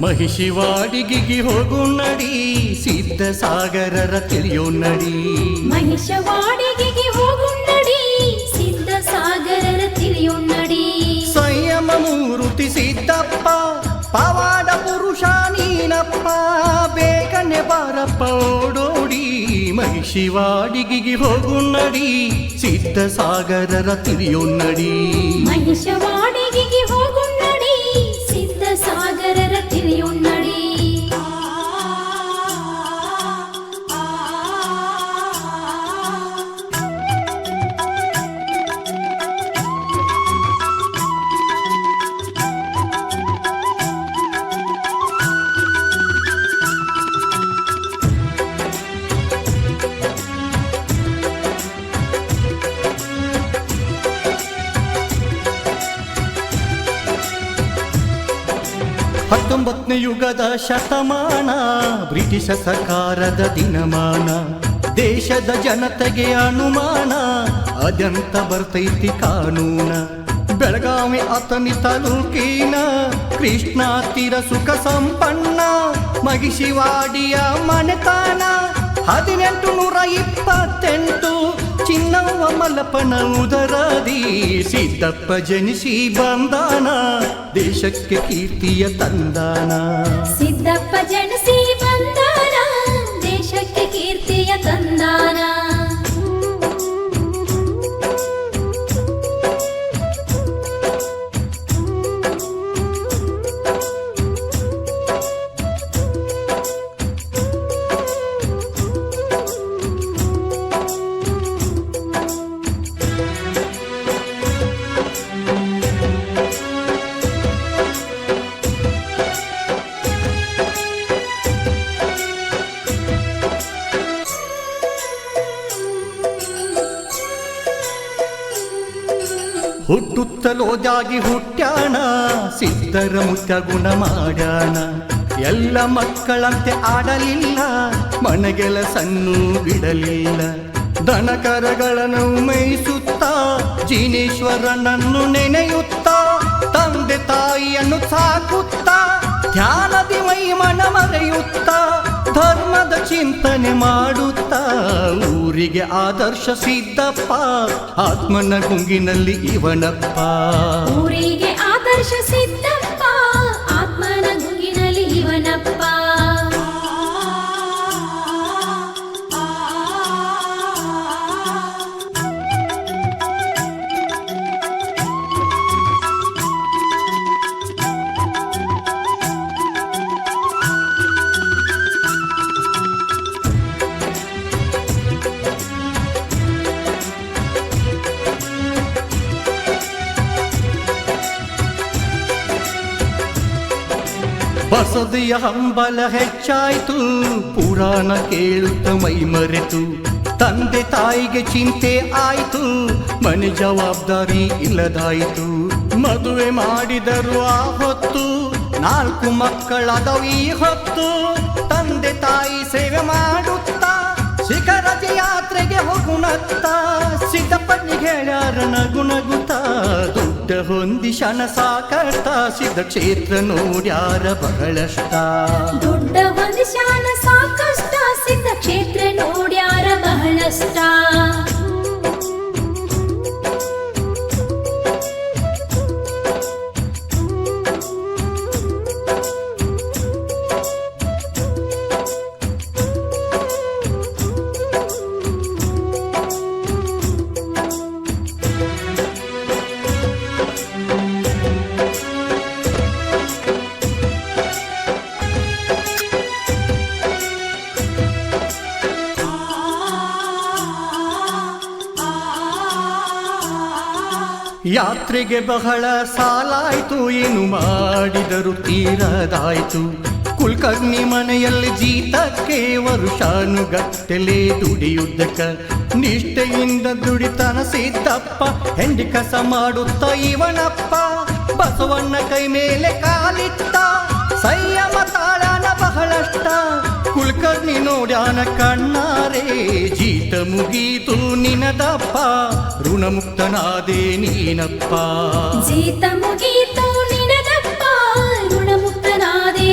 ಮಹಿಷಿವಾಡಿಗೆ ಹೋಗು ನಡಿ, ಸಿದ್ಧ ಸಾಗರರ ತಿಳಿಯೋ ನಡಿ. ಮಹಿಷವಾಡಿಗೆ ಹೋಗು ನಡಿ, ಸಿದ್ಧ ಸಾಗರರ ತಿಳಿಯೋ ನಡಿ. ಸಂಯಮ ಮೂರುತಿ ಸಿದ್ದಪ್ಪ, ಪವಾಡ ಪುರುಷ ನೀನಪ್ಪ, ಬೇಗನೆ ಬಾರಪ್ಪ ಓಡೋಡಿ. ಮಹಿಷಿವಾಡಿಗೆ ಹೋಗು ನಡಿ, ಸಿದ್ಧ ಸಾಗರರ ತಿಳಿಯೋ ನಡಿ. ಮಹಿಷವಾಡಿಗೆ ಹೋಗು ನಡಿ, ಸಿದ್ಧ ಸಾಗರರ ತಿಳಿಯೋ ನಡಿ. ಹತ್ತೊಂಬತ್ತನೇ ಯುಗದ ಶತಮಾನ, ಬ್ರಿಟಿಷ ಸರ್ಕಾರದ ದಿನಮಾನ. ದೇಶದ ಜನತೆಗೆ ಅನುಮಾನ, ಅದಂತ ಬರ್ತೈತಿ ಕಾನೂನ. ಬೆಳಗಾವಿ ಅತನಿ ತಾಲೂಕಿನ ಕೃಷ್ಣ ತೀರ ಸುಖ ಸಂಪನ್ನ, ಮಗಿಸಿವಾಡಿಯ ಮನೆತಾನ. 1828 ಚಿನ್ನವ ಮಲ್ಲಪ್ಪನ ಉದರದಿ, ಸಿದ್ದಪ್ಪ ಜನಿಸಿ ಬಂದಾನ, ದೇಶಕ್ಕೆ ಕೀರ್ತಿಯ ತಂದಾನ. ಸಿದ್ದಪ್ಪ ಜನಿಸಿ ಬಂದಾನ, ದೇಶಕ್ಕೆ ಕೀರ್ತಿಯ ತಂದಾನ. ಹುಟ್ಟುತ್ತಲೋದಾಗಿ ಹುಟ್ಟ್ಯಾಣ, ಸಿದ್ಧರ ಮುಖ್ಯ ಗುಣ ಮಾಡ್ಯಾಣ. ಎಲ್ಲ ಮಕ್ಕಳಂತೆ ಆಡಲಿಲ್ಲ, ಮನೆಗೆಲಸನ್ನು ಬಿಡಲಿಲ್ಲ. ದನಕರಗಳನ್ನು ಮೇಯಿಸುತ್ತ, ಜೀನೇಶ್ವರನನ್ನು ನೆನೆಯುತ್ತ, ತಂದೆ ತಾಯಿಯನ್ನು ಸಾಕುತ್ತ, ಧ್ಯಾನದಿ ಮೈ ಮನ ಮರೆಯುತ್ತ, ಧರ್ಮದ ಚಿಂತನೆ ಮಾಡುತ್ತ, ಊರಿಗೆ ಆದರ್ಶ ಸಿದ್ದಪ್ಪ, ಆತ್ಮನ ಗುಂಗಿನಲ್ಲಿ ಇವನಪ್ಪ. ಊರಿಗೆ ಆದರ್ಶ ಸಿದ್ದಪ್ಪ, ಆತ್ಮನ ಗುಂಗಿನಲ್ಲಿ ಇವನಪ್ಪ. ಬಸದಿಯ ಹಂಬಲ ಹೆಚ್ಚಾಯ್ತು, ಪುರಾಣ ಕೇಳುತ್ತ ಮೈ ಮರೆತು. ತಂದೆ ತಾಯಿಗೆ ಚಿಂತೆ ಆಯ್ತು, ಮನೆ ಜವಾಬ್ದಾರಿ ಇಲ್ಲದಾಯಿತು. ಮದುವೆ ಮಾಡಿದರು ಆ ಹೊತ್ತು, 4 ಮಕ್ಕಳಾದವು ಈ ಹೊತ್ತು. ತಂದೆ ತಾಯಿ ಸೇವೆ ಮಾಡುತ್ತಾ, ಶಿಖರದ ಯಾತ್ರೆಗೆ ಹೋಗುಣತ್ತ, ಸಿದ್ದಪ್ಪನಿಗೆ ಹೇಳ್ಯಾರ ನಗುನಗುತ್ತಾ. ದುಡ್ಡ ಹೊಂದಿ ಶನ ಸಾಕಷ್ಟ, ಸಿದ್ಧ ಕ್ಷೇತ್ರ ನೋಡ್ಯಾರ ಬಹಳಷ್ಟ. ದೊಡ್ಡ ಒಂದು ಶಾನ ಸಾಕಷ್ಟ, ಸಿದ್ಧ ಕ್ಷೇತ್ರ ನೋಡ್ಯಾರ ಬಹಳಷ್ಟ. ಯಾತ್ರೆಗೆ ಬಹಳ ಸಾಲಾಯ್ತು, ಏನು ಮಾಡಿದರು ತೀರದಾಯ್ತು. ಕುಲಕರ್ಣಿ ಮನೆಯಲ್ಲಿ ಜೀತಕ್ಕೆ ವರುಷಾನುಗಟ್ಟಲೆ ದುಡಿಯುದ್ದಕ್ಕ, ನಿಷ್ಠೆಯಿಂದ ದುಡಿತನ ಸಿದ್ದಪ್ಪ, ಹೆಂಡಿ ಕಸ ಮಾಡುತ್ತ ಇವನಪ್ಪ. ಬಸವಣ್ಣ ಕೈ ಮೇಲೆ ಕಾಲಿಟ್ಟ, ಸಂಯಮ ತಾಳನ ಬಹಳಷ್ಟ. ಕುಲಕರ್ಣಿ ನೋಡ್ಯಾನ ಕಣ್ಣಾರೆ, ಜೀತ ಮುಗೀತು ನಿನದಪ್ಪ, ಋಣಮುಕ್ತನಾದೆ ನೀನಪ್ಪ. ಜೀತ ಮುಗೀತು ನಿನದಪ್ಪ, ಋಣಮುಕ್ತನಾದೆ.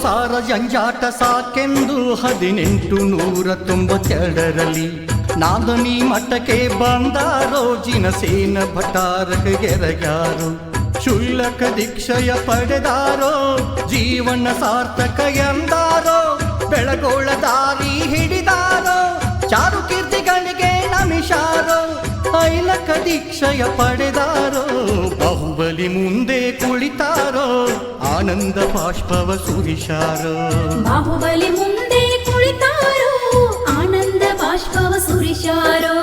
ಸಂಸಾರ ಜಂಜಾಟ ಸಾಕೆಂದು 1892ರಲ್ಲಿ ನಾದನಿ ಮಠಕ್ಕೆ ಬಂದಾರೋ ಜಿನಸೇನ ಭಟಾರಕಗೆರಗಾರು ಶುಲ್ಕ ದೀಕ್ಷೆಯ ಪಡೆದಾರೋ ಜೀವನ ಸಾರ್ಥಕ ಎಂದಾರೋ ಬೆಳಗೋಳ ದಾರಿ ಹಿಡಿದಾರೋ ಚಾರು ಕೀರ್ತಿಗಳಿಗೆ ನಮಿಷಾರೋ ಐಲಕ ದೀಕ್ಷೆಯ ಪಡೆದಾರೋ ಬಾಹುಬಲಿ ಮುಂದೆ ಕುಳಿತಾರೋ ಆನಂದ ಬಾಷ್ಪವ ಸುರಿಶಾರೋ ಬಾಹುಬಲಿ ಮುಂದೆ ಕುಳಿತಾರೋ ಆನಂದ ಬಾಷ್ಪವ ಸುರಿಶಾರೋ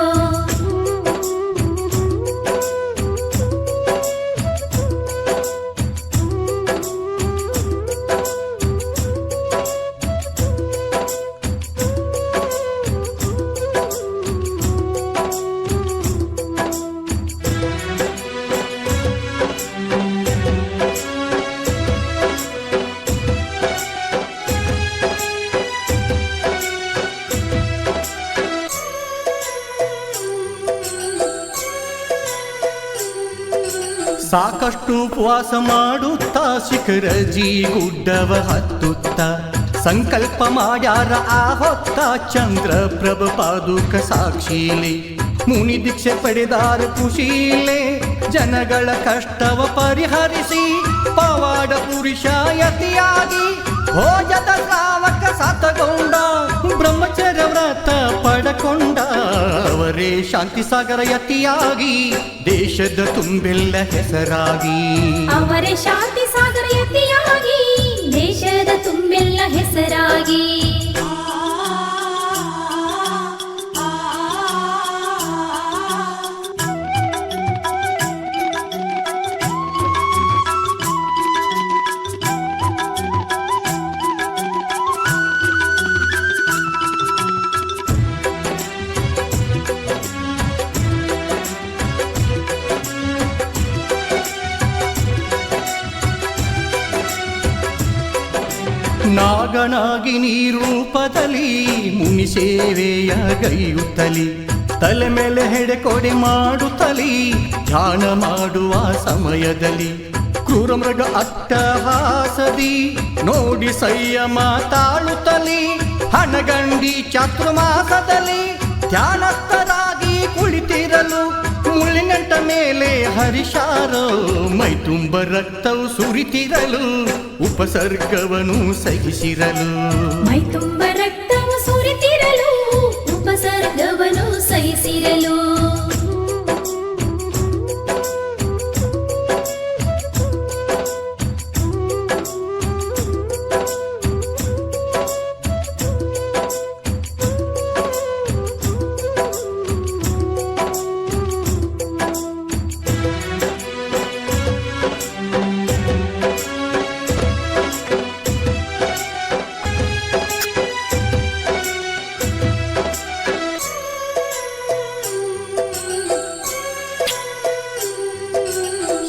ಸಾಕಷ್ಟು ಉಪವಾಸ ಮಾಡುತ್ತಾ ಶಿಖರಜಿ ಗುಡ್ಡವ ಹತ್ತುತ್ತ ಸಂಕಲ್ಪ ಮಾಡ್ಯಾರ ಆ ಹೊತ್ತ ಚಂದ್ರಪ್ರಭ ಪಾದುಕ ಸಾಕ್ಷಿಲೆ ಮುನಿ ದೀಕ್ಷೆ ಪಡೆದಾರ ಖುಷಿಲೆ ಜನಗಳ ಕಷ್ಟವ ಪರಿಹರಿಸಿ ಪವಾಡ ಪುರುಷ ಯತಿಯಾಗಿ ಭೋಜದ ಶ್ರಾವಕ ಸತಗೊಂಡ ಬ್ರಹ್ಮಚರ್ಯ ವ್ರತ ಪಡಕೊಂಡ ಅವರೇ ಶಾಂತಿ ಸಾಗರ ಯತಿಯಾಗಿ ದೇಶದ ತುಂಬೆಲ್ಲ ಹೆಸರಾಗಿ ಅವರೇ ಶಾಂತಿ ಸಾಗರ ಯತಿಯಾಗಿ ದೇಶದ ತುಂಬೆಲ್ಲ ಹೆಸರಾಗಿ ನಾಗನಾಗಿನಿ ರೂಪದಲ್ಲಿ ಮುನಿ ಸೇವೆಯ ಗೈಯುತ್ತಲಿ ತಲೆ ಮೇಲೆ ಹೆಡೆಕೊಡೆ ಮಾಡುತ್ತಲಿ ಧ್ಯಾನ ಮಾಡುವ ಸಮಯದಲ್ಲಿ ಕ್ರೂರ ಮೃಗ ಅಟ್ಟಹಾಸದಿ ನೋಡಿ ಸಂಯಮ ತಾಳುತ್ತಲಿ ಹಣಗಂಡಿ ಚಾತುರ್ಮಾಸದಲ್ಲಿ ಧ್ಯಾನಸ್ಥರಾಗಿ ಕುಳಿತಿರಲು ಮುಳ್ಳಿನಂಟ ಮೇಲೆ ಹರಿಶಾರೋ ಮೈ ತುಂಬ ರಕ್ತವು ಸುರಿತಿರಲು ಉಪಸರ್ಗವನು ಸಹಿಸಿರಲು ಮೈ ತುಂಬ ರಕ್ತವು ಸುರಿತಿರಲು ಉಪಸರ್ಗವನು ಸಹಿಸಿರಲು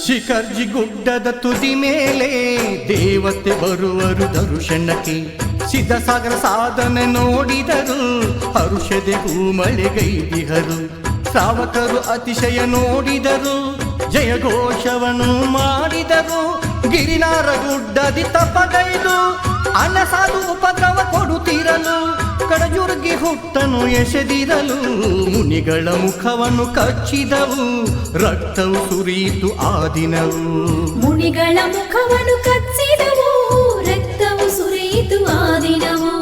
ಶಿಖರ್ಜಿ ಗುಡ್ಡದ ತುದಿ ಮೇಲೆ ದೇವತೆ ಬರುವರು ದರ್ಶನಕ್ಕೆ ಸಿದ್ಧಸಾಗರ ಸಾಧನೆ ನೋಡಿದರು ಹರುಷದೆ ಹೂಮಳೆಗೈದಿಹರು ಶ್ರಾವಕರು ಅತಿಶಯ ನೋಡಿದರು ಜಯಘೋಷವನ್ನು ಮಾಡಿದರು ಗಿರಿನಾರ ಗುಡ್ಡದಿ ತಪಗೈದು ಅನಸಾಧು ಉಪದ್ರವ ಕೊಡುತ್ತಿರಲು ಕಡಜುರ್ಗಿ ಹುಟ್ಟನು ಎಸೆದಿರಲು ಮುನಿಗಳ ಮುಖವನ್ನು ಕಚ್ಚಿದವು ರಕ್ತವು ಸುರಿಯಿತು ಆ ದಿನವು ಮುನಿಗಳ ಮುಖವನ್ನು ಕಚ್ಚಿದವು ರಕ್ತವು ಸುರಿಯಿತು ಆ ದಿನವು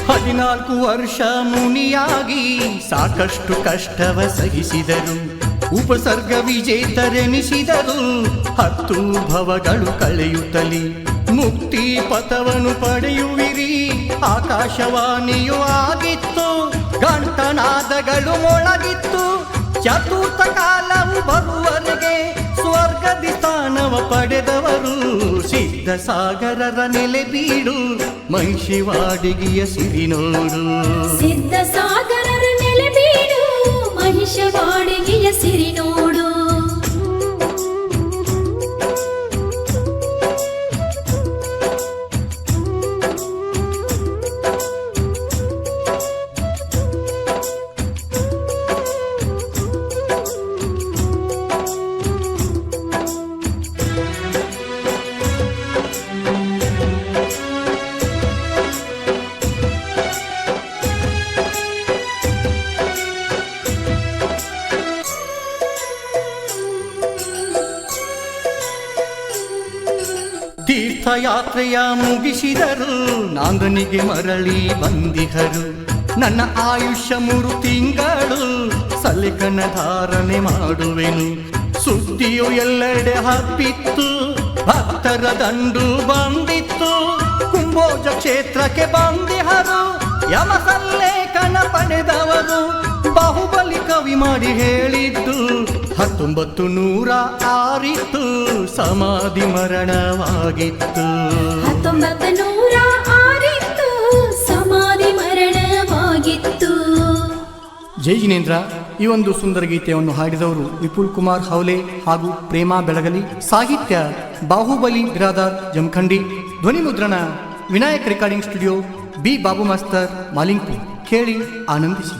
ಹದಿನಾಲ್ಕು ವರ್ಷ ಮುನಿಯಾಗಿ ಸಾಕಷ್ಟು ಕಷ್ಟವ ಸಹಿಸಿದರು ಉಪಸರ್ಗ ವಿಜೇತರೆನಿಸಿದರು 10 ಭವಗಳು ಕಳೆಯುತ್ತಲಿ ಮುಕ್ತಿ ಪಥವನ್ನು ಪಡೆಯುವಿರಿ ಆಕಾಶವಾಣಿಯು ಆಗಿತ್ತು ಘಂಟನಾದಗಳು ಮೊಳಗಿತ್ತು ಚತುರ್ಥ ಕಾಲವು ಬರುವರೆಗೆ ಸ್ವರ್ಗ ಸ್ವರ್ಗದಿ ಸ್ಥಾನವ ಪಡೆದವರು ಸಿದ್ಧಸಾಗರರ ನೆಲೆ ಬೀಡು ಮಹಿಷಿವಾಡಿಗೆಯ ಸಿರಿನೋಡು. ಸಿದ್ಧಸಾಗರರ ನೆಲೆ ಬೀಡು ಮಹಿಷವಾಡಿಗೆಯ ಸಿರಿನೋಡು. ತೀರ್ಥಯಾತ್ರೆಯ ಮುಗಿಸಿದರು ನಾಂದನಿಗೆ ಮರಳಿ ಬಂದಿಹರು. ನನ್ನ ಆಯುಷ್ಯ 3 ತಿಂಗಳು ಸಲಿಕನ ಧಾರಣೆ ಮಾಡುವೆನು. ಸುದ್ದಿಯು ಎಲ್ಲೆಡೆ ಹಬ್ಬಿತ್ತು, ಭಕ್ತರ ದಂಡು ಬಂದಿತ್ತು. ಕುಂಭೋಜ ಕ್ಷೇತ್ರಕ್ಕೆ ಬಂದಿಹರು ಯಮಸಲ್ಲೇಖನ ಪಡೆದವರು. ಬಾಹುಬಲಿ ಕವಿ ಮಾಡಿ ಹೇಳಿದ್ದು 1906 ಸಮಾಧಿ ಮರಣವಾಗಿತ್ತು. 1906 ಸಮಾಧಿ ಮರಣವಾಗಿತ್ತು. ಜೈ ಜಿನೇಂದ್ರ. ಈ ಒಂದು ಸುಂದರ ಗೀತೆಯನ್ನು ಹಾಡಿದವರು ವಿಪುಲ್ ಕುಮಾರ್ ಹೌಲೆ ಹಾಗೂ ಪ್ರೇಮಾ ಬೆಳಗಲಿ. ಸಾಹಿತ್ಯ ಬಾಹುಬಲಿ ಬಿರಾದಾರ್ ಜಮಖಂಡಿ. ಧ್ವನಿ ಮುದ್ರಣ Vinayak recording studio, B Babu master Malingpur. ಕೇಳಿ ಆನಂದಿಸಿ.